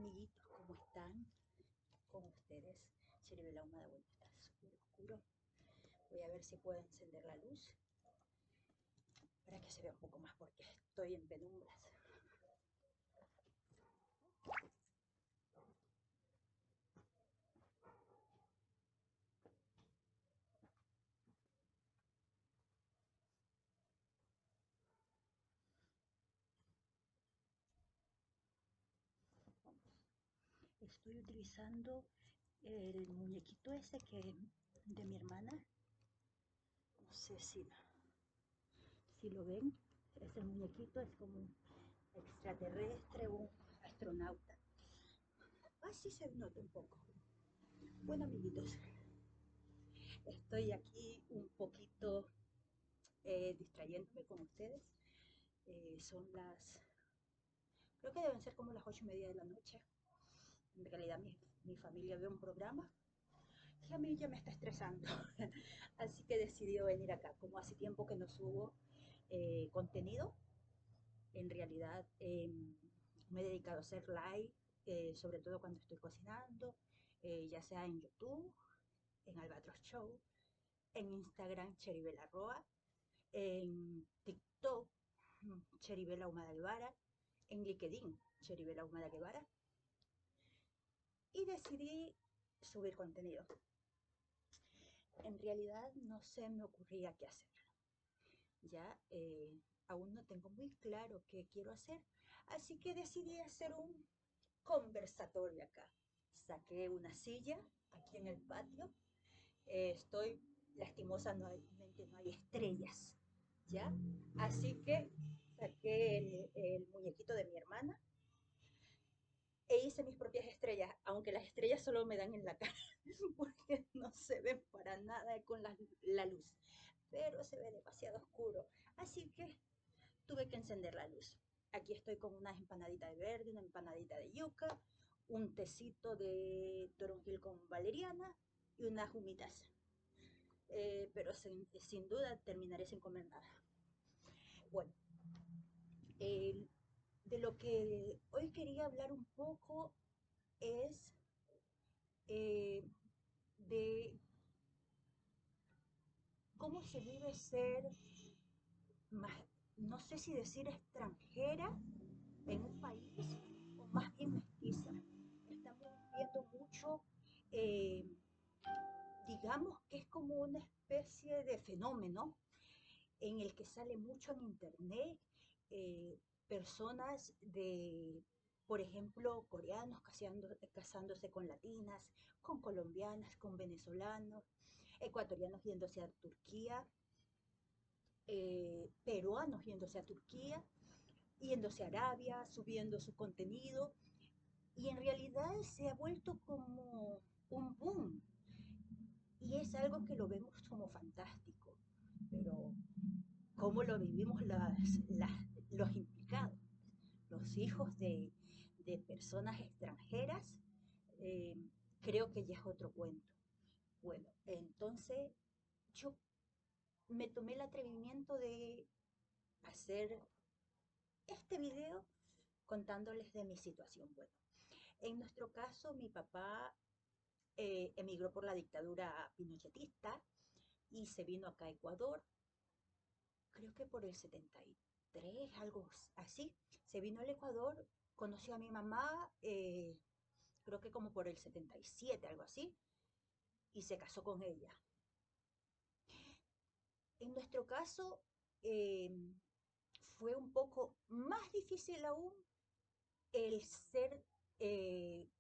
amiguitos, ¿cómo están? Con ustedes, Cheribela Humada. Bueno, está súper oscuro. Voy a ver si puedo encender la luz para que se vea un poco más porque estoy en penumbras. Estoy utilizando el muñequito ese que de mi hermana. No sé si lo ven. Es el muñequito, es como un extraterrestre, un astronauta. Así se nota un poco. Bueno, amiguitos, estoy aquí un poquito distrayéndome con ustedes. Son creo que deben ser como las 8:30 de la noche. En realidad mi familia ve un programa y a mí ya me está estresando. Así que decidí venir acá. Como hace tiempo que no subo contenido, en realidad me he dedicado a hacer live, sobre todo cuando estoy cocinando, ya sea en YouTube, en Albatros Show, en Instagram Cheribela Roa, en TikTok Cheribela Humada Guevara, en LinkedIn Cheribela Humada Guevara, y decidí subir contenido. En realidad no se me ocurría qué hacer. Ya aún no tengo muy claro qué quiero hacer, así que decidí hacer un conversatorio acá. Saqué una silla aquí en el patio. Estoy lastimosamente no hay estrellas, ¿ya? Así que saqué el muñequito de mi hermana e hice mis propias estrellas, aunque las estrellas solo me dan en la cara, porque no se ven para nada con la luz, pero se ve demasiado oscuro, así que tuve que encender la luz. Aquí estoy con una empanadita de verde, una empanadita de yuca, un tecito de toronjil con valeriana y unas humitas. Pero sin duda terminaré sin comer nada. Bueno, eh, de lo que hoy quería hablar un poco es eh, de cómo se vive ser, más, no sé si decir extranjera en un país o más bien mestiza. Estamos viendo mucho, eh, digamos que es como una especie de fenómeno en el que sale mucho en internet, personas de, por ejemplo, coreanos casándose con latinas, con colombianas, con venezolanos, ecuatorianos yéndose a Turquía, peruanos yéndose a Turquía, yéndose a Arabia, subiendo su contenido, y en realidad se ha vuelto como un boom, y es algo que lo vemos como fantástico, pero ¿cómo lo vivimos los implicados? Los hijos de personas extranjeras, eh, creo que ya es otro cuento. Bueno, entonces yo me tomé el atrevimiento de hacer este video contándoles de mi situación. Bueno, en nuestro caso, mi papá emigró por la dictadura pinochetista y se vino acá a Ecuador, creo que por el 73, algo así. Se vino al Ecuador, conoció a mi mamá, creo que como por el 77, algo así, y se casó con ella. En nuestro caso, eh, fue un poco más difícil aún el ser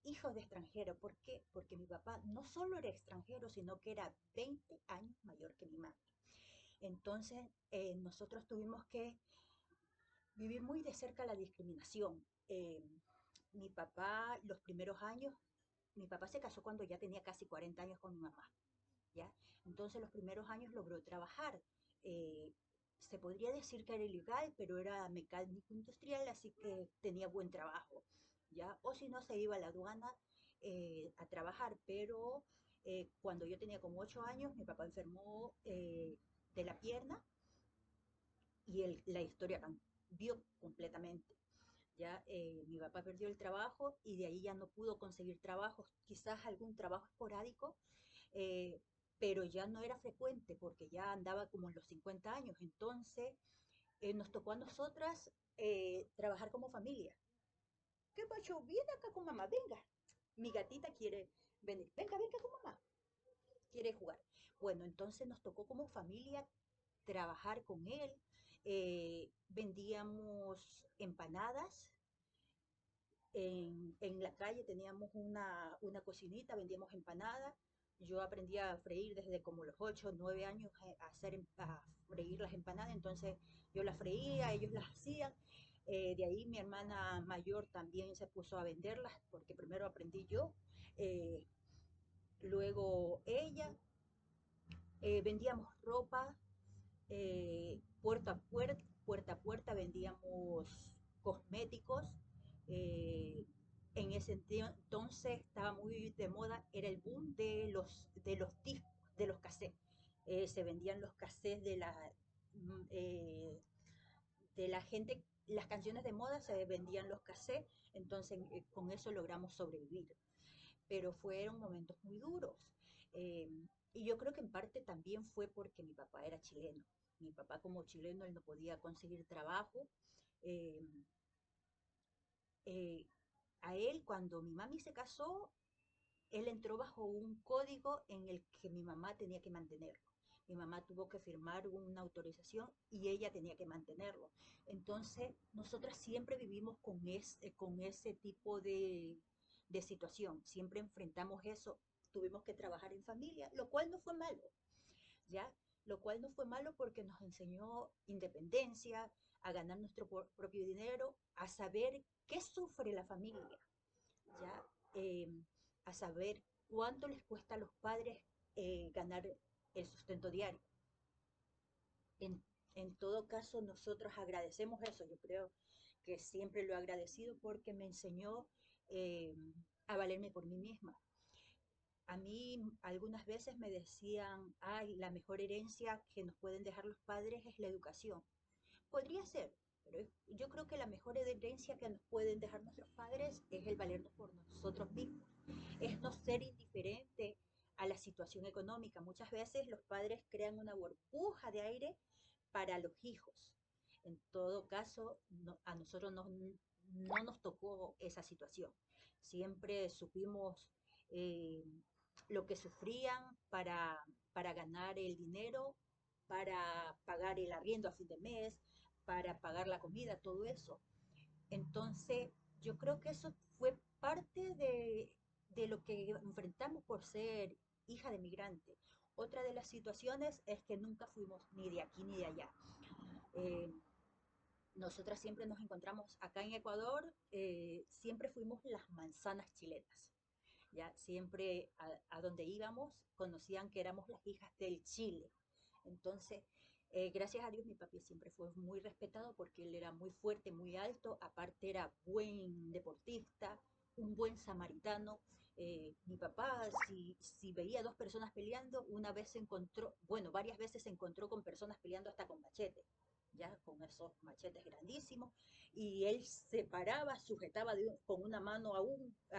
hijos de extranjero. ¿Por qué? Porque mi papá no solo era extranjero, sino que era 20 años mayor que mi mamá. Entonces, nosotros tuvimos que vivir muy de cerca la discriminación. Mi papá, los primeros años, mi papá se casó cuando ya tenía casi 40 años con mi mamá, ¿ya? Entonces, los primeros años logró trabajar. Eh, Se podría decir que era ilegal, pero era mecánico industrial, así que tenía buen trabajo, ¿ya? O si no, se iba a la aduana a trabajar, pero cuando yo tenía como 8 años, mi papá enfermó de la pierna y la historia cambió completamente. Ya mi papá perdió el trabajo y de ahí ya no pudo conseguir trabajo, quizás algún trabajo esporádico, eh, pero ya no era frecuente porque ya andaba como en los 50 años. Entonces nos tocó a nosotras trabajar como familia. ¿Qué pacho? Viene acá con mamá, venga. Mi gatita quiere venir. Venga, venga con mamá. Quiere jugar. Bueno, entonces nos tocó como familia trabajar con él. Vendíamos empanadas. En la calle teníamos una cocinita, vendíamos empanadas. Yo aprendí a freír desde como los 8 o 9 años a freír las empanadas, entonces yo las freía, ellos las hacían. De ahí mi hermana mayor también se puso a venderlas, porque primero aprendí yo, eh, luego ella. Vendíamos ropa, puerta a puerta vendíamos cosméticos. eh, en ese entonces estaba muy de moda, era el boom de los discos, de los cassettes. Se vendían los cassettes mm, eh, de la gente, las canciones de moda se vendían los cassettes, entonces con eso logramos sobrevivir, pero fueron momentos muy duros. Eh, y yo creo que en parte también fue porque mi papá era chileno. Mi papá como chileno, él no podía conseguir trabajo. Eh, eh, a él, cuando mi mami se casó, él entró bajo un código en el que mi mamá tenía que mantenerlo. Mi mamá tuvo que firmar una autorización y ella tenía que mantenerlo. Entonces, nosotras siempre vivimos con ese tipo de situación. Siempre enfrentamos eso. Tuvimos que trabajar en familia, lo cual no fue malo, ¿ya? Lo cual no fue malo porque nos enseñó independencia, a ganar nuestro propio dinero, a saber qué sufre la familia, ya a saber cuánto les cuesta a los padres ganar el sustento diario. En, en todo caso, nosotros agradecemos eso. Yo creo que siempre lo he agradecido porque me enseñó eh, a valerme por mí misma. A mí algunas veces me decían, ay, la mejor herencia que nos pueden dejar los padres es la educación. Podría ser, pero yo creo que la mejor herencia que nos pueden dejar nuestros padres es el valernos por nosotros mismos, es no ser indiferente a la situación económica. Muchas veces los padres crean una burbuja de aire para los hijos. En todo caso, a nosotros no nos tocó esa situación. Siempre supimos eh, lo que sufrían para ganar el dinero, para pagar el arriendo a fin de mes, para pagar la comida, todo eso. Entonces, yo creo que eso fue parte de lo que enfrentamos por ser hija de migrante. Otra de las situaciones es que nunca fuimos ni de aquí ni de allá. Eh, Nosotras siempre nos encontramos acá en Ecuador, siempre fuimos las manzanas chilenas. Ya siempre a donde íbamos conocían que éramos las hijas del Chile. Entonces, gracias a Dios mi papi siempre fue muy respetado porque él era muy fuerte, muy alto, aparte era buen deportista, un buen samaritano. Mi papá, si veía dos personas peleando, una vez se encontró, bueno, varias veces se encontró con personas peleando hasta con machete, ya con esos machetes grandísimos, y él separaba, sujetaba con una mano a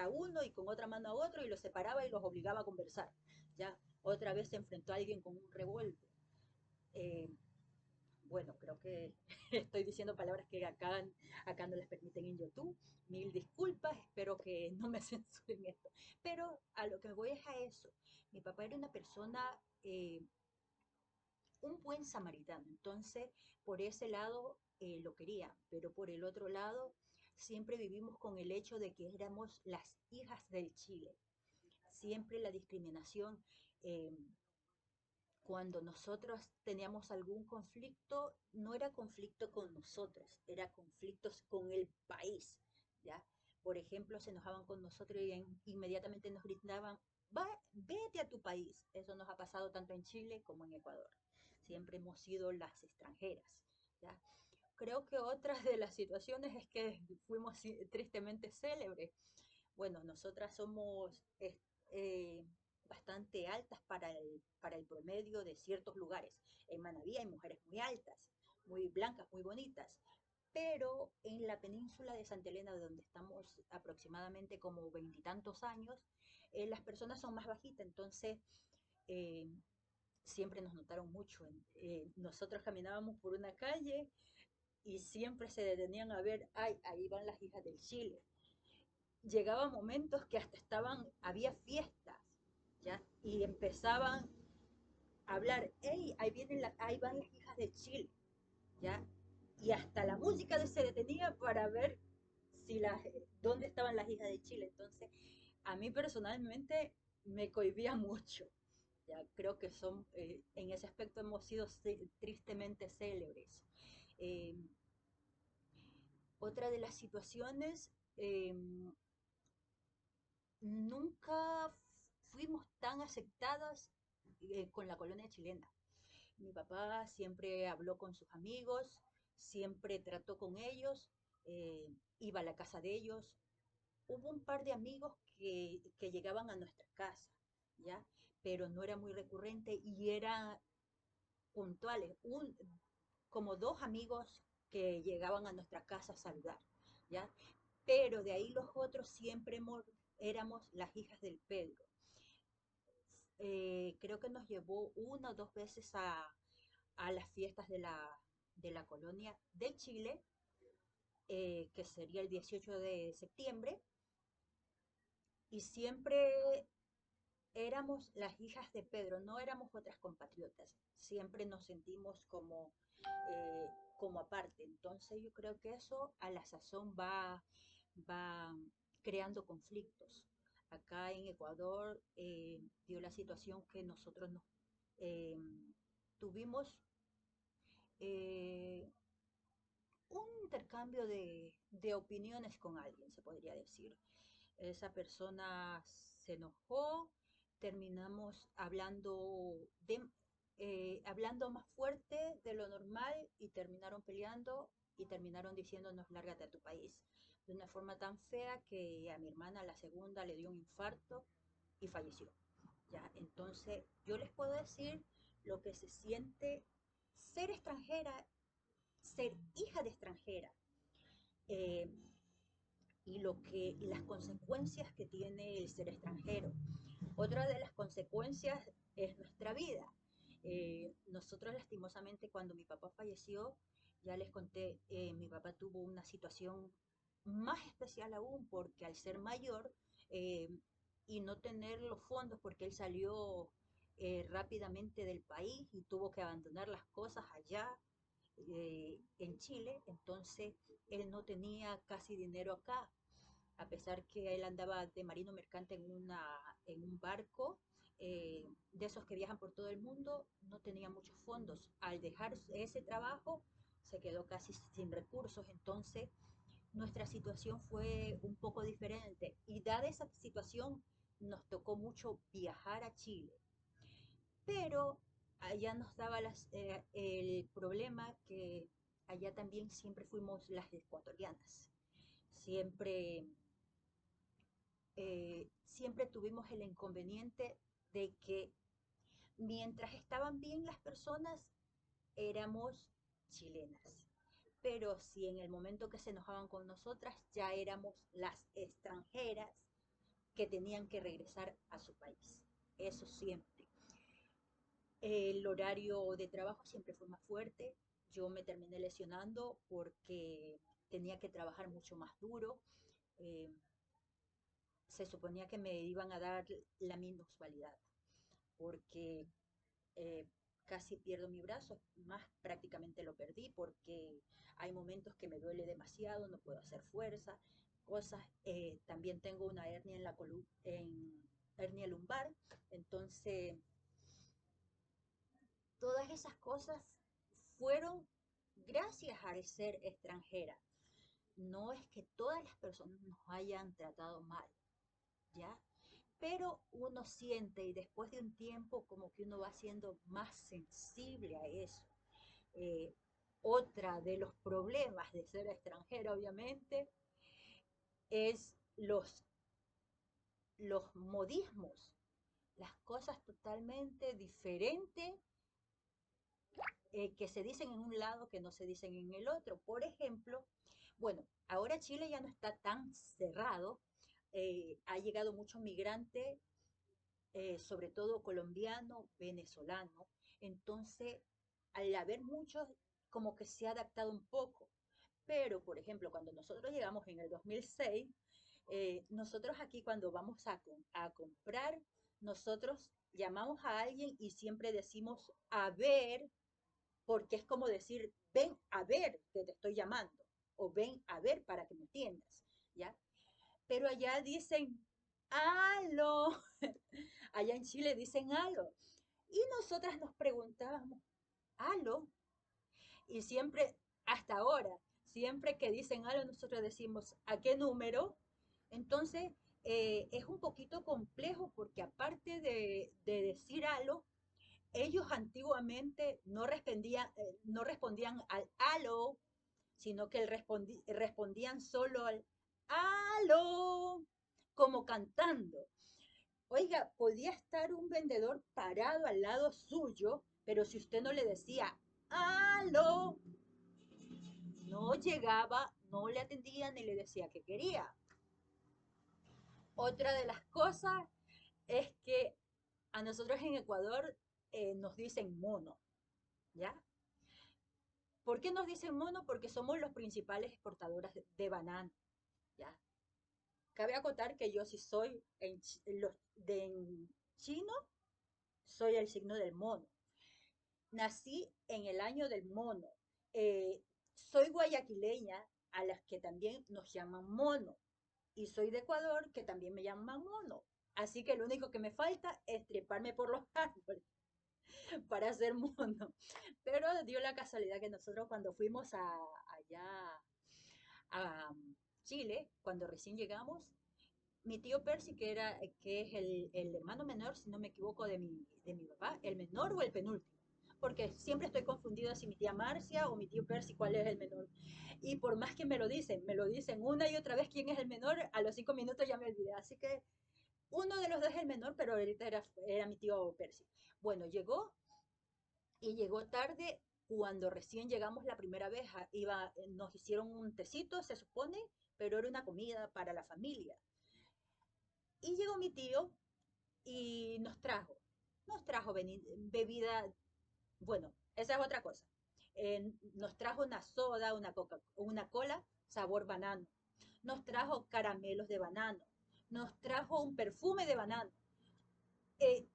uno y con otra mano a otro y los separaba y los obligaba a conversar. Ya otra vez se enfrentó a alguien con un revólver. Eh, bueno, creo que estoy diciendo palabras que acá no les permiten en YouTube. Mil disculpas, espero que no me censuren esto. Pero a lo que voy es a eso. Mi papá era una persona, un buen samaritano. Entonces, por ese lado lo quería, pero por el otro lado, siempre vivimos con el hecho de que éramos las hijas del Chile. Siempre la discriminación. eh, Cuando nosotros teníamos algún conflicto, no era conflicto con nosotros, era conflictos con el país, ¿ya? Por ejemplo, se enojaban con nosotros y inmediatamente nos gritaban, vete a tu país. Eso nos ha pasado tanto en Chile como en Ecuador. Siempre hemos sido las extranjeras, ¿ya? Creo que otra de las situaciones es que fuimos tristemente célebres. Bueno, nosotras somos eh, bastante altas para el promedio de ciertos lugares. En Manabí hay mujeres muy altas, muy blancas, muy bonitas, pero en la península de Santa Elena, de donde estamos aproximadamente como veintitantos años, las personas son más bajitas, entonces eh, siempre nos notaron mucho. Nosotros caminábamos por una calle y siempre se detenían a ver, ay, ahí van las hijas del Chile. Llegaba momentos que hasta había fiestas, ¿ya? Y empezaban a hablar, hey, ahí van las hijas del Chile, ¿ya? Y hasta la música se detenía para ver si dónde estaban las hijas de Chile. Entonces, a mí personalmente me cohibía mucho. Ya creo que en ese aspecto hemos sido tristemente célebres. Eh, Otra de las situaciones, nunca fuimos tan aceptadas con la colonia chilena. Mi papá siempre habló con sus amigos, siempre trató con ellos, iba a la casa de ellos. Hubo un par de amigos que llegaban a nuestra casa, ¿ya? Pero no era muy recurrente y eran puntuales. Como dos amigos que llegaban a nuestra casa a saludar, ¿ya? Pero de ahí los otros siempre éramos las hijas del Pedro. Creo que nos llevó una o dos veces a las fiestas de la colonia de Chile, que sería el 18 de septiembre, y siempre éramos las hijas de Pedro, no éramos otras compatriotas, siempre nos sentimos eh, como aparte. Entonces yo creo que eso a la sazón va creando conflictos. Acá en Ecuador dio la situación que nosotros eh, tuvimos eh, un intercambio de opiniones con alguien, se podría decir. Esa persona se enojó, terminamos hablando más fuerte de lo normal y terminaron peleando y terminaron diciéndonos lárgate a tu país. De una forma tan fea que a mi hermana, la segunda, le dio un infarto y falleció. Ya, entonces yo les puedo decir lo que se siente ser extranjera, ser hija de extranjera. eh, y las consecuencias que tiene el ser extranjero. Otra de las consecuencias es nuestra vida. Nosotros lastimosamente cuando mi papá falleció, ya les conté, mi papá tuvo una situación más especial aún porque al ser mayor eh, y no tener los fondos porque él salió rápidamente del país y tuvo que abandonar las cosas allá en Chile, entonces él no tenía casi dinero acá, a pesar que él andaba de marino mercante en un barco de esos que viajan por todo el mundo, no tenía muchos fondos. Al dejar ese trabajo, se quedó casi sin recursos, entonces nuestra situación fue un poco diferente. Y dada esa situación, nos tocó mucho viajar a Chile. Pero allá nos daba el problema que allá también siempre fuimos las ecuatorianas. Siempre siempre tuvimos el inconveniente de que mientras estaban bien las personas, éramos chilenas. Pero si en el momento que se enojaban con nosotras, ya éramos las extranjeras que tenían que regresar a su país. Eso siempre. El horario de trabajo siempre fue más fuerte. Yo me terminé lesionando porque tenía que trabajar mucho más duro. Eh, Se suponía que me iban a dar la minusvalidad, porque eh, casi pierdo mi brazo, más prácticamente lo perdí porque hay momentos que me duele demasiado, no puedo hacer fuerza, cosas. También tengo una hernia en la hernia lumbar, entonces todas esas cosas fueron gracias al ser extranjera. No es que todas las personas nos hayan tratado mal, ¿ya? Pero uno siente y después de un tiempo como que uno va siendo más sensible a eso. Eh, Otra de los problemas de ser extranjero, obviamente, es los modismos, las cosas totalmente diferentes que se dicen en un lado que no se dicen en el otro. Por ejemplo, bueno, ahora Chile ya no está tan cerrado, ha llegado muchos migrantes, sobre todo colombiano, venezolano, entonces al haber muchos, como que se ha adaptado un poco. Pero, por ejemplo, cuando nosotros llegamos en el 2006, nosotros aquí cuando vamos a comprar, nosotros llamamos a alguien y siempre decimos a ver, porque es como decir, ven a ver que te estoy llamando, o ven a ver para que me atiendas, ¿ya? Pero allá dicen, aló, allá en Chile dicen aló. Y nosotras nos preguntábamos, aló, y siempre, hasta ahora, siempre que dicen algo, nosotros decimos, ¿a qué número? Entonces, es un poquito complejo porque aparte de decir algo, ellos antiguamente no respondían al aló, sino que respondían solo al aló, como cantando. Oiga, podía estar un vendedor parado al lado suyo, pero si usted no le decía aló, no llegaba, no le atendía ni le decía que quería. Otra de las cosas es que a nosotros en Ecuador nos dicen mono, ¿ya? ¿Por qué nos dicen mono? Porque somos los principales exportadores de banano, ¿ya? Cabe acotar que yo si soy en chino, soy el signo del mono. Nací en el año del mono. Eh, Soy guayaquileña, a las que también nos llaman mono. Y soy de Ecuador, que también me llaman mono. Así que lo único que me falta es treparme por los árboles para ser mono. Pero dio la casualidad que nosotros cuando fuimos allá a Chile, cuando recién llegamos, mi tío Percy, que es el hermano menor, si no me equivoco, de mi papá, el menor o el penúltimo, porque siempre estoy confundida si mi tía Marcia o mi tío Percy, cuál es el menor. Y por más que me lo dicen una y otra vez quién es el menor, a los 5 minutos ya me olvidé. Así que uno de los dos es el menor, pero ahorita era mi tío Percy. Bueno, llegó y llegó tarde. Cuando recién llegamos la primera vez, nos hicieron un tecito, se supone, pero era una comida para la familia. Y llegó mi tío y nos trajo bebida, bueno, esa es otra cosa. Nos trajo una soda, una cola, sabor banano. Nos trajo caramelos de banano. Nos trajo un perfume de banano. Eh,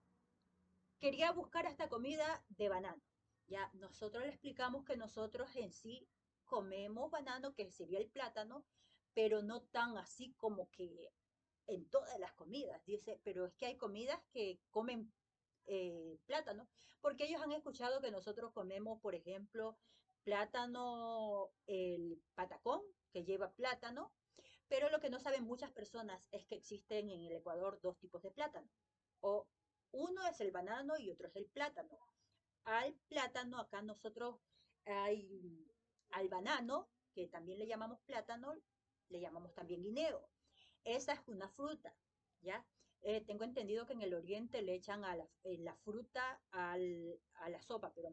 Quería buscar esta comida de banano. Ya, nosotros le explicamos que nosotros en sí comemos banano, que sería el plátano, pero no tan así como que en todas las comidas. Dice, pero es que hay comidas que comen plátano, porque ellos han escuchado que nosotros comemos, por ejemplo, plátano, el patacón, que lleva plátano, pero lo que no saben muchas personas es que existen en el Ecuador dos tipos de plátano. O uno es el banano y otro es el plátano. Al plátano, acá nosotros hay al banano, que también le llamamos plátano, le llamamos también guineo. Esa es una fruta, ¿ya? Tengo entendido que en el oriente le echan la fruta a la sopa, pero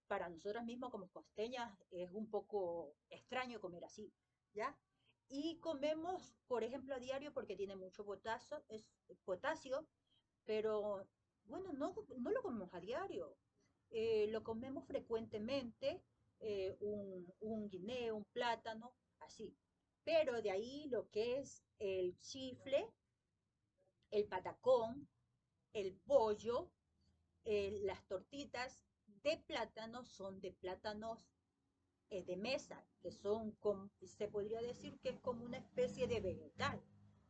para nosotras mismos como costeñas, es un poco extraño comer así, ¿ya? Y comemos, por ejemplo, a diario porque tiene mucho potasio, pero bueno, no lo comemos a diario. Lo comemos frecuentemente, un guineo, un plátano, así. Pero de ahí lo que es el chifle, el patacón, el pollo, las tortitas de plátano son de plátanos de mesa, que se podría decir que es como una especie de vegetal,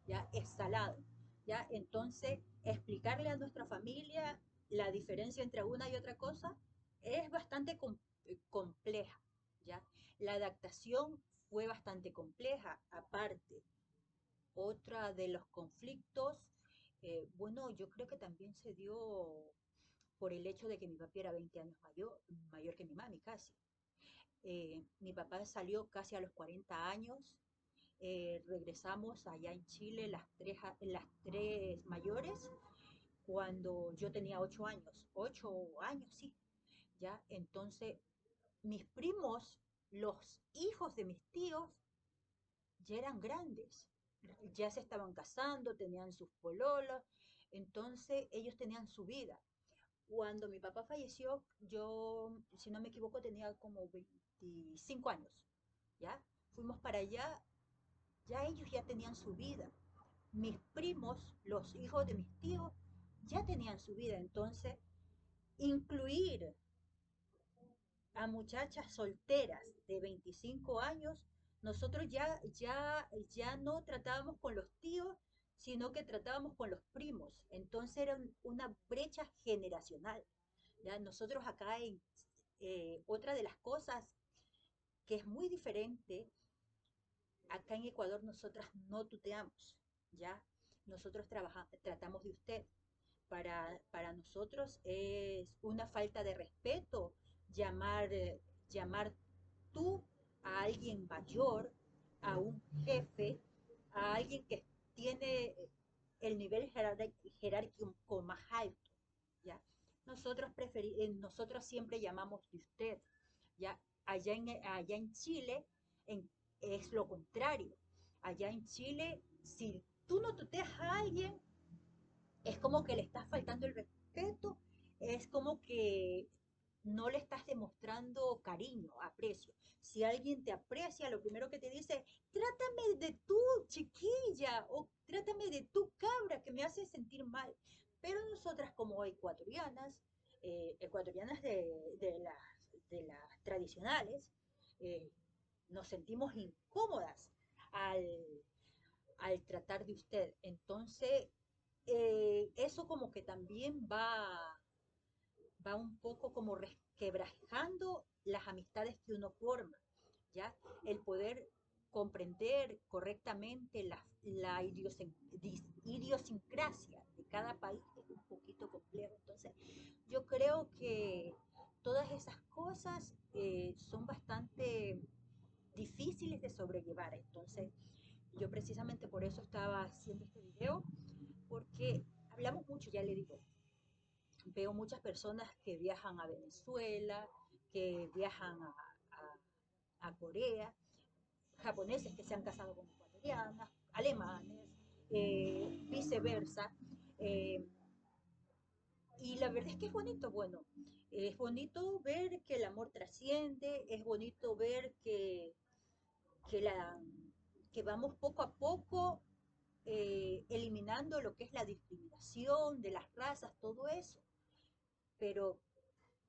ya es salado, ya entonces explicarle a nuestra familia la diferencia entre una y otra cosa es bastante compleja, ya la adaptación fue bastante compleja. Aparte, otra de los conflictos, bueno, yo creo que también se dio por el hecho de que mi papi era 20 años mayor que mi mami casi. Mi papá salió casi a los 40 años. Regresamos allá en Chile las tres mayores cuando yo tenía 8 años. 8 años, sí. ¿ya? Entonces, mis primos, los hijos de mis tíos, ya eran grandes, ya se estaban casando, tenían sus pololos, entonces ellos tenían su vida. Cuando mi papá falleció, yo, si no me equivoco, tenía como 25 años, ¿ya? Fuimos para allá, ya ellos ya tenían su vida. Mis primos, los hijos de mis tíos, ya tenían su vida. Entonces, incluir a muchachas solteras de 25 años, nosotros ya no tratábamos con los tíos, sino que tratábamos con los primos. Entonces era una brecha generacional. ¿Ya? Nosotros acá en otra de las cosas que es muy diferente, acá en Ecuador nosotras no tuteamos, ¿ya? Nosotros tratamos de usted. Para nosotros es una falta de respeto llamar tú a alguien mayor, a un jefe, a alguien que tiene el nivel jerárquico más alto, ¿ya? Nosotros siempre llamamos de usted, ¿ya? Allá en Chile es lo contrario. Allá en Chile, si tú no tuteas a alguien, es como que le estás faltando el respeto, es como que no le estás demostrando cariño, aprecio. Si alguien te aprecia, lo primero que te dice, trátame de tú, chiquilla, o trátame de tu cabra, que me hace sentir mal. Pero nosotras como ecuatorianas de las tradicionales, eh, nos sentimos incómodas al, al tratar de usted. Entonces, eso como que también va un poco como resquebrajando las amistades que uno forma, ¿ya? El poder comprender correctamente la idiosincrasia de cada país es un poquito complejo. Entonces, yo creo que todas esas cosas son bastante difíciles de sobrellevar. Entonces, yo precisamente por eso estaba haciendo este video, porque hablamos mucho, ya le digo, veo muchas personas que viajan a Venezuela, que viajan a Corea, japoneses que se han casado con ecuatorianas, alemanes, viceversa. eh, y la verdad es que es bonito, bueno, es bonito ver que el amor trasciende, es bonito ver que, la, que vamos poco a poco eliminando lo que es la discriminación de las razas, todo eso. Pero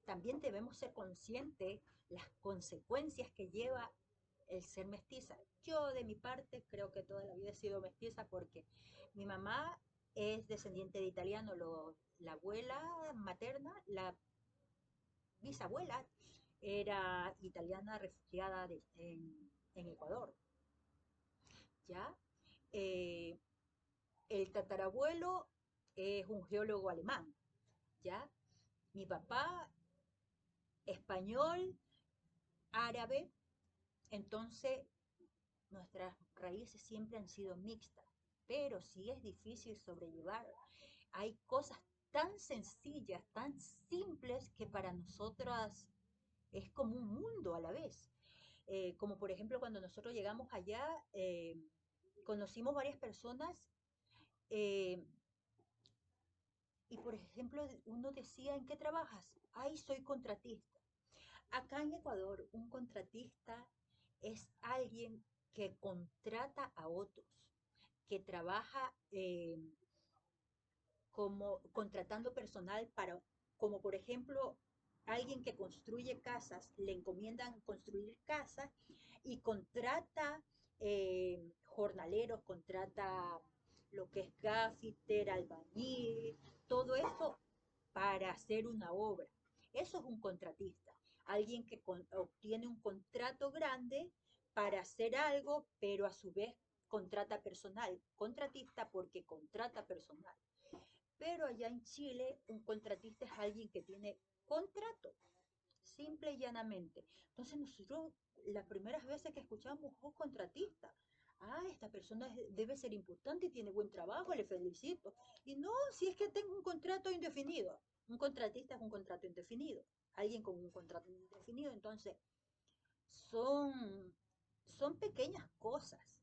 también debemos ser conscientes las consecuencias que lleva el ser mestiza. Yo de mi parte creo que toda la vida he sido mestiza porque mi mamá es descendiente de italiano, la abuela materna, la bisabuela era italiana refugiada en Ecuador, ¿ya? Eh, el tatarabuelo es un geólogo alemán, ¿ya? Mi papá, español, árabe, entonces nuestras raíces siempre han sido mixtas, pero sí es difícil sobrellevar. Hay cosas tan sencillas, tan simples, que para nosotras es como un mundo a la vez. Como por ejemplo cuando nosotros llegamos allá, conocimos varias personas eh, y por ejemplo uno decía, ¿en qué trabajas? Ay, soy contratista. Acá en Ecuador, un contratista es alguien que contrata a otros, que trabaja como contratando personal para, como por ejemplo, alguien que construye casas, le encomiendan construir casas y contrata jornaleros, contrata lo que es gaffiter, albañil, todo esto para hacer una obra. Eso es un contratista, alguien que obtiene un contrato grande para hacer algo, pero a su vez contrata personal. Contratista porque contrata personal. Pero allá en Chile, un contratista es alguien que tiene contrato, simple y llanamente. Entonces nosotros, las primeras veces que escuchamos, oh, contratista, esta persona debe ser importante y tiene buen trabajo, le felicito. Y no, si es que tengo un contrato indefinido. Un contratista es un contrato indefinido. alguien con un contrato indefinido. Entonces, son, son pequeñas cosas,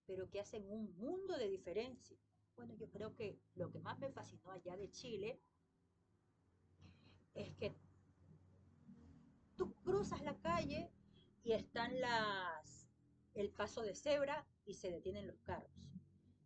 pero que hacen un mundo de diferencia. Bueno, yo creo que lo que más me fascinó allá de Chile es que tú cruzas la calle y están el paso de cebra y se detienen los carros.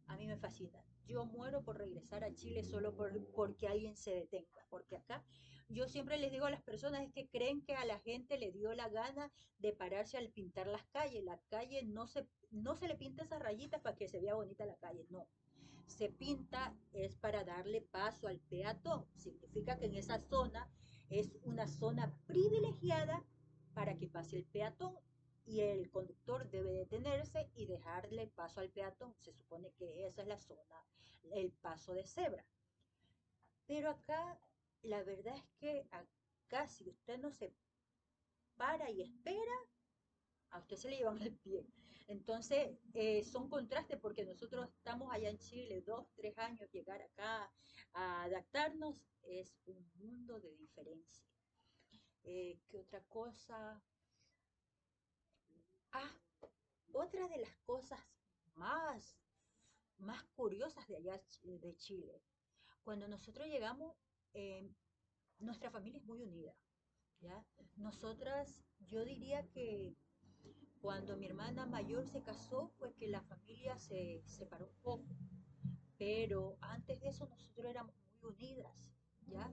A mí me fascina. Yo muero por regresar a Chile solo porque alguien se detenga. Porque acá yo siempre les digo a las personas es que creen que a la gente le dio la gana de pararse al pintar las calles. La calle no se le pinta esas rayitas para que se vea bonita la calle. No. Se pinta es para darle paso al peatón. Significa que en esa zona es una zona privilegiada para que pase el peatón y el conductor debe detenerse y dejarle paso al peatón. Se supone que esa es la zona, el paso de cebra. Pero acá, la verdad es que acá si usted no se para y espera, a usted se le llevan el pie. Entonces, son contrastes porque nosotros estamos allá en Chile 2, 3 años, llegar acá a adaptarnos es un mundo de diferencia. ¿Qué otra cosa? Ah, otra de las cosas más, más curiosas de allá de Chile. Cuando nosotros llegamos, eh, nuestra familia es muy unida, ¿ya? Nosotras, yo diría que cuando mi hermana mayor se casó, fue que la familia se separó un poco, pero antes de eso nosotros éramos muy unidas, ¿ya?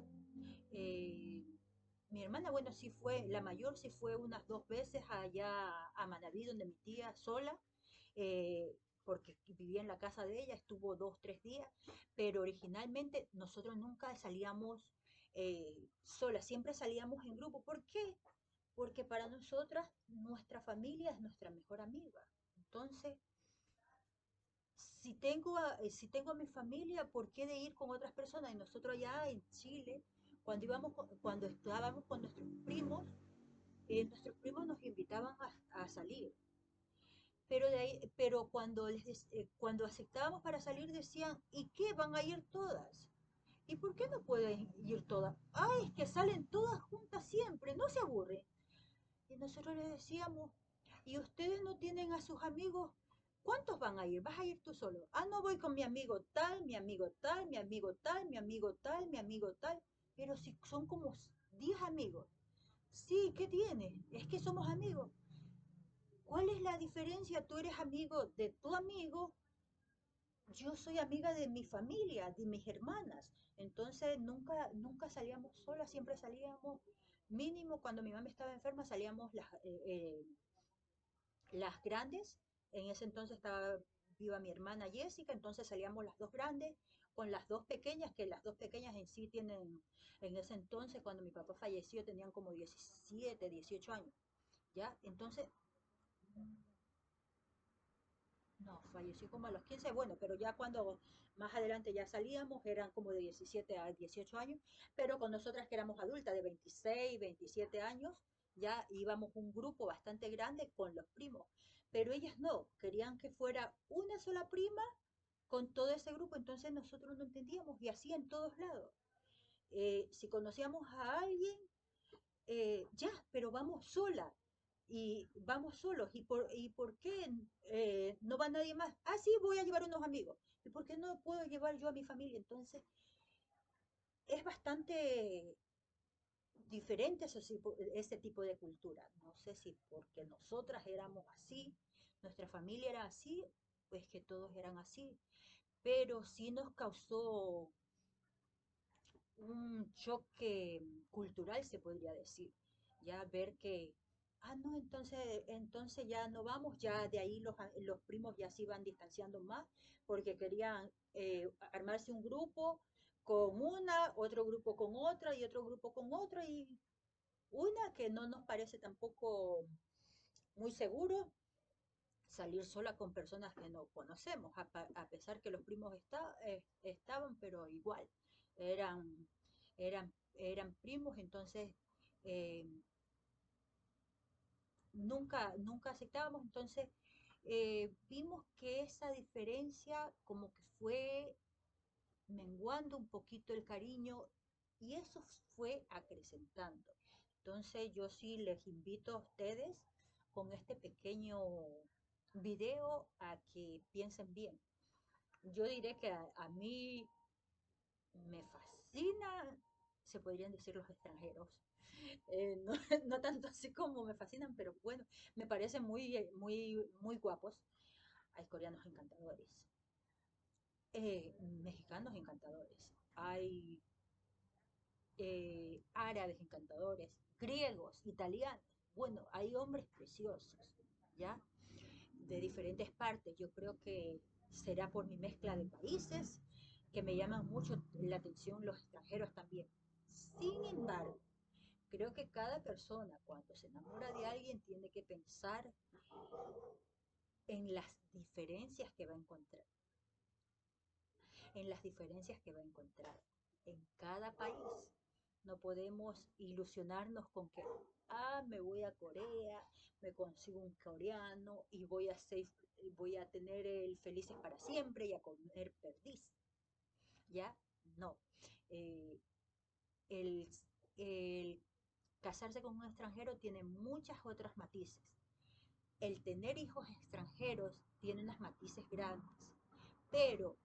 Eh, Mi hermana, bueno, sí fue, la mayor sí fue unas 2 veces allá a Manaví, donde mi tía sola, porque vivía en la casa de ella, estuvo 2, 3 días, pero originalmente nosotros nunca salíamos solas, siempre salíamos en grupo. ¿Por qué? Porque para nosotras nuestra familia es nuestra mejor amiga. Entonces, si tengo a mi familia, ¿por qué de ir con otras personas? Y nosotros allá en Chile, cuando estábamos con nuestros primos nos invitaban a salir. Pero cuando aceptábamos para salir decían, ¿y qué? ¿Van a ir todas? ¿Y por qué no pueden ir todas? Ay, es que salen todas juntas siempre, no se aburren. Y nosotros les decíamos, ¿y ustedes no tienen a sus amigos? ¿Cuántos van a ir? ¿Vas a ir tú solo? Ah, no, voy con mi amigo tal, mi amigo tal, mi amigo tal, mi amigo tal, mi amigo tal. Pero si son como 10 amigos. Sí, ¿qué tiene? Es que somos amigos. ¿Cuál es la diferencia? Tú eres amigo de tu amigo, yo soy amiga de mi familia, de mis hermanas. Entonces nunca salíamos solas, siempre salíamos mínimo cuando mi mamá estaba enferma, salíamos las grandes. En ese entonces estaba viva mi hermana Jessica, entonces salíamos las dos grandes con las dos pequeñas, que las dos pequeñas en sí tienen, en ese entonces cuando mi papá falleció tenían como 17, 18 años, ¿ya? Entonces, no, falleció como a los 15, bueno, pero ya cuando más adelante ya salíamos, eran como de 17 a 18 años, pero con nosotras que éramos adultas de 26, 27 años, ya íbamos un grupo bastante grande con los primos, pero ellas no, querían que fuera una sola prima con todo ese grupo, entonces nosotros no entendíamos y así en todos lados. Si conocíamos a alguien, ya, pero vamos sola y vamos solos. ¿Y por qué no va nadie más? Ah, sí, voy a llevar unos amigos. ¿Y por qué no puedo llevar yo a mi familia? Entonces, es bastante diferente ese tipo de cultura. No sé si porque nosotras éramos así, nuestra familia era así, pues que todos eran así, pero sí nos causó un choque cultural, se podría decir. Ya ver que, no, entonces ya no vamos, ya de ahí los primos ya se iban distanciando más porque querían armarse un grupo con una, otro grupo con otra y otro grupo con otra y una que no nos parece tampoco muy seguro salir sola con personas que no conocemos, a pesar que los primos estaban, pero igual, eran, eran primos, entonces eh, nunca aceptábamos, entonces vimos que esa diferencia como que fue menguando un poquito el cariño y eso fue acrecentando. Entonces yo sí les invito a ustedes con este pequeño video a que piensen bien. Yo diré que a mí me fascina, se podrían decir los extranjeros. No, no tanto así como me fascinan, pero bueno, me parecen muy guapos. Hay coreanos encantadores, mexicanos encantadores, hay árabes encantadores, griegos, italianos. Bueno, hay hombres preciosos, ¿ya? De diferentes partes. Yo creo que será por mi mezcla de países que me llaman mucho la atención los extranjeros también. Sin embargo, creo que cada persona cuando se enamora de alguien tiene que pensar en las diferencias que va a encontrar, en las diferencias que va a encontrar en cada país. No podemos ilusionarnos con que, me voy a Corea, me consigo un coreano y voy a tener el felices para siempre y a comer perdiz. ¿Ya? No. Eh, el, el casarse con un extranjero tiene muchas otras matices. El tener hijos extranjeros tiene unas matices grandes, pero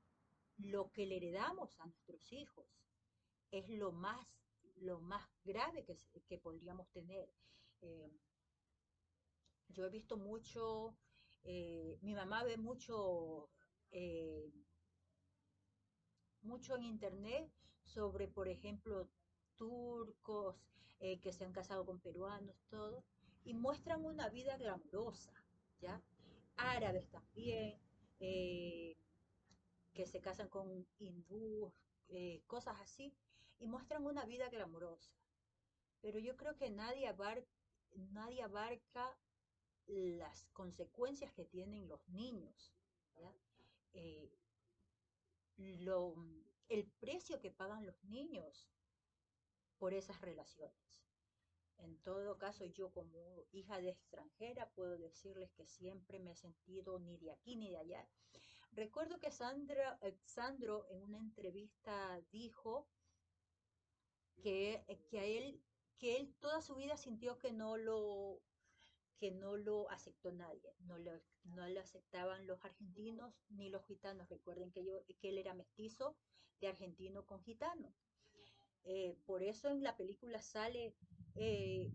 lo que le heredamos a nuestros hijos es lo más grave que podríamos tener. Eh, yo he visto mucho, mi mamá ve eh, mucho en internet sobre, por ejemplo, turcos que se han casado con peruanos, todo, y muestran una vida glamurosa, ¿ya? Árabes también, eh, que se casan con hindúes, cosas así, y muestran una vida glamurosa. Pero yo creo que nadie abarca las consecuencias que tienen los niños, ¿ya? Eh, lo, el precio que pagan los niños por esas relaciones. En todo caso, yo como hija de extranjera puedo decirles que siempre me he sentido ni de aquí ni de allá. Recuerdo que Sandro en una entrevista dijo que él toda su vida sintió que no lo aceptó nadie, no lo aceptaban los argentinos ni los gitanos. Recuerden que él era mestizo de argentino con gitano. Por eso en la película sale, eh,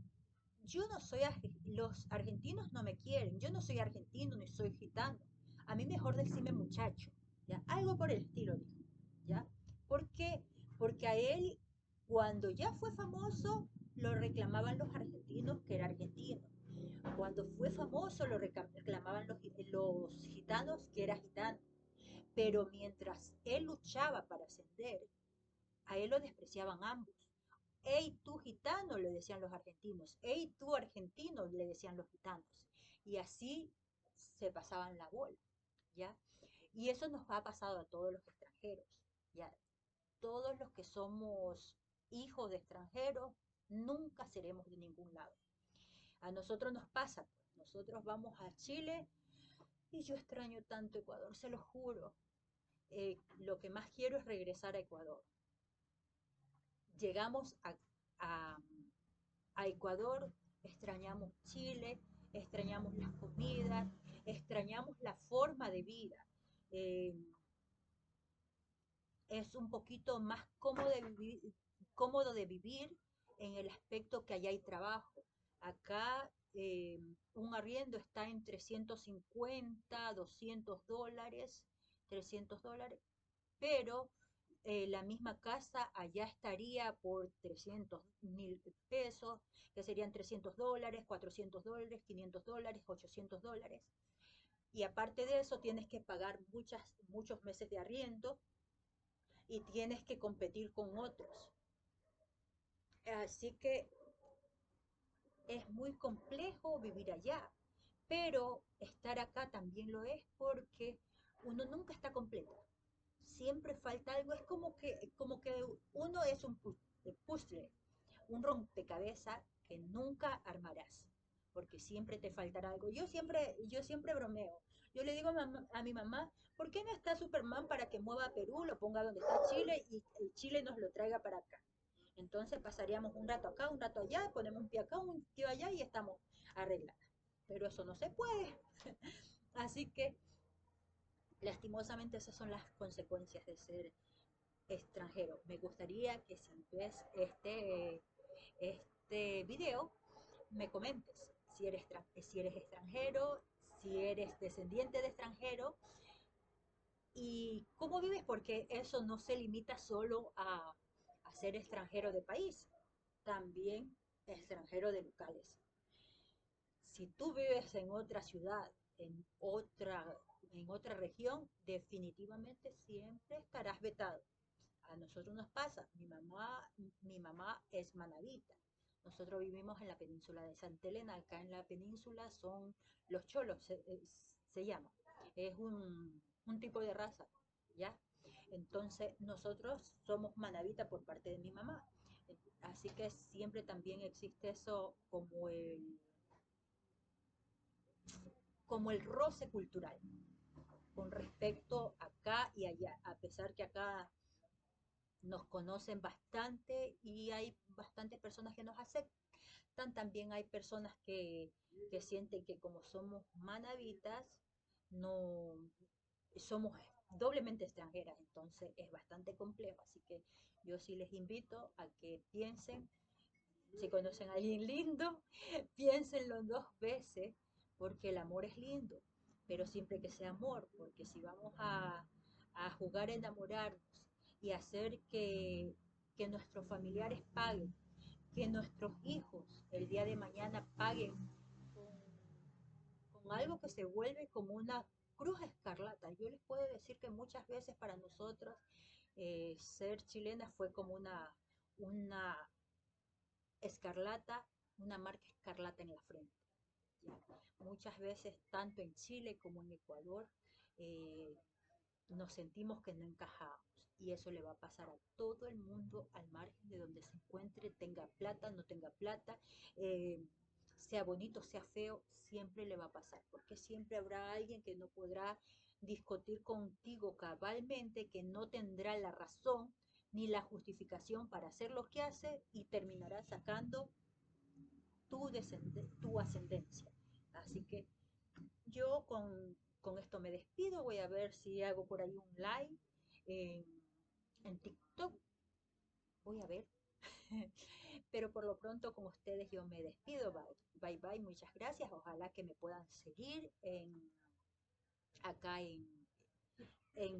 yo no soy, los argentinos no me quieren, yo no soy argentino ni soy gitano, a mí mejor decime muchacho, ¿ya? Algo por el estilo, dijo, ¿ya? ¿Por qué? Porque a él, cuando ya fue famoso, lo reclamaban los argentinos que era argentino. Cuando fue famoso, lo reclamaban los gitanos que era gitano. Pero mientras él luchaba para ascender, a él lo despreciaban ambos. ¡Ey, tú gitano! Le decían los argentinos. ¡Ey, tú argentino! Le decían los gitanos. Y así se pasaban la bola, ¿ya? Y eso nos ha pasado a todos los extranjeros, ¿ya? Todos los que somos hijos de extranjeros, nunca seremos de ningún lado. A nosotros nos pasa, pues. Nosotros vamos a Chile y yo extraño tanto Ecuador, se lo juro. Lo que más quiero es regresar a Ecuador. Llegamos a, a Ecuador, extrañamos Chile, extrañamos las comidas, extrañamos la forma de vida. Eh, es un poquito más cómodo de vivir en el aspecto que allá hay trabajo. Acá un arriendo está en 350, $200, $300, pero la misma casa allá estaría por 300.000 pesos, que serían $300, $400, $500, $800. Y aparte de eso, tienes que pagar muchos meses de arriendo y tienes que competir con otros. Así que es muy complejo vivir allá, pero estar acá también lo es porque uno nunca está completo. Siempre falta algo, es como que uno es un puzzle, un rompecabezas que nunca armarás, porque siempre te faltará algo. Yo siempre bromeo. Yo le digo a mi mamá, ¿por qué no está Superman para que mueva a Perú, lo ponga donde está Chile y el Chile nos lo traiga para acá? Entonces pasaríamos un rato acá, un rato allá, ponemos un pie acá, un pie allá y estamos arregladas. Pero eso no se puede. Así que lastimosamente esas son las consecuencias de ser extranjero. Me gustaría que si ves este video, me comentes si eres extranjero, si eres descendiente de extranjero y cómo vives, porque eso no se limita solo a ser extranjero de país, también extranjero de locales. Si tú vives en otra ciudad, en otra región, definitivamente siempre estarás vetado. A nosotros nos pasa, mi mamá es manabita. Nosotros vivimos en la península de Santa Elena, acá en la península son los cholos, se llama. Es un tipo de raza, ¿ya? Entonces nosotros somos manabita por parte de mi mamá. Así que siempre también existe eso como el roce cultural con respecto acá y allá, a pesar que acá nos conocen bastante y hay bastantes personas que nos aceptan, también hay personas que sienten que como somos manabitas, no somos doblemente extranjeras, entonces es bastante complejo, así que yo sí les invito a que piensen, si conocen a alguien lindo, piénsenlo dos veces, porque el amor es lindo, pero siempre que sea amor, porque si vamos a jugar a enamorarnos y hacer que nuestros familiares paguen, que nuestros hijos el día de mañana paguen con algo que se vuelve como una cruz escarlata. Yo les puedo decir que muchas veces para nosotros ser chilena fue como una escarlata, una marca escarlata en la frente. ¿Ya? Muchas veces, tanto en Chile como en Ecuador, eh, nos sentimos que no encajamos y eso le va a pasar a todo el mundo al margen de donde se encuentre, tenga plata, no tenga plata, eh, sea bonito, sea feo, siempre le va a pasar, porque siempre habrá alguien que no podrá discutir contigo cabalmente, que no tendrá la razón ni la justificación para hacer lo que hace y terminará sacando tu ascendencia. Así que yo con esto me despido, voy a ver si hago por ahí un live en, en TikTok, voy a ver. Pero por lo pronto con ustedes yo me despido, bye bye, muchas gracias, ojalá que me puedan seguir acá en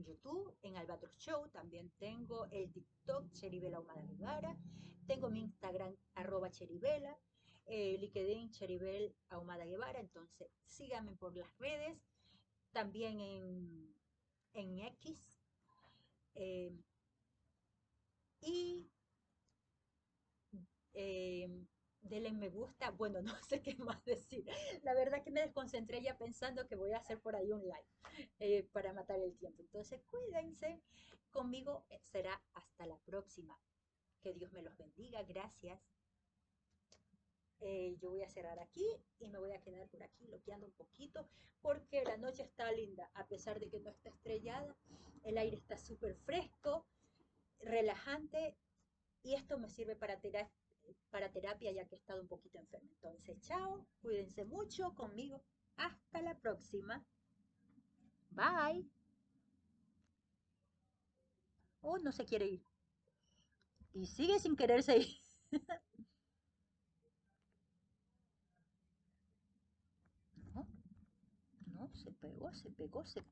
YouTube, en Albatros Show, también tengo el TikTok Cheribela Humada Guevara, tengo mi Instagram @cheribela, LinkedIn Cheribel Ahumada Guevara, entonces síganme por las redes, también en X, eh, y eh, denle me gusta, bueno, no sé qué más decir, la verdad que me desconcentré ya pensando que voy a hacer por ahí un live para matar el tiempo, entonces cuídense, conmigo será hasta la próxima, que Dios me los bendiga, gracias. Yo voy a cerrar aquí y me voy a quedar por aquí loqueando un poquito porque la noche está linda, a pesar de que no está estrellada, el aire está súper fresco, relajante y esto me sirve para terapia ya que he estado un poquito enferma. Entonces, chao, cuídense mucho conmigo, hasta la próxima, bye. Oh, no se quiere ir y sigue sin quererse ir. No, no, se pegó, se pegó, se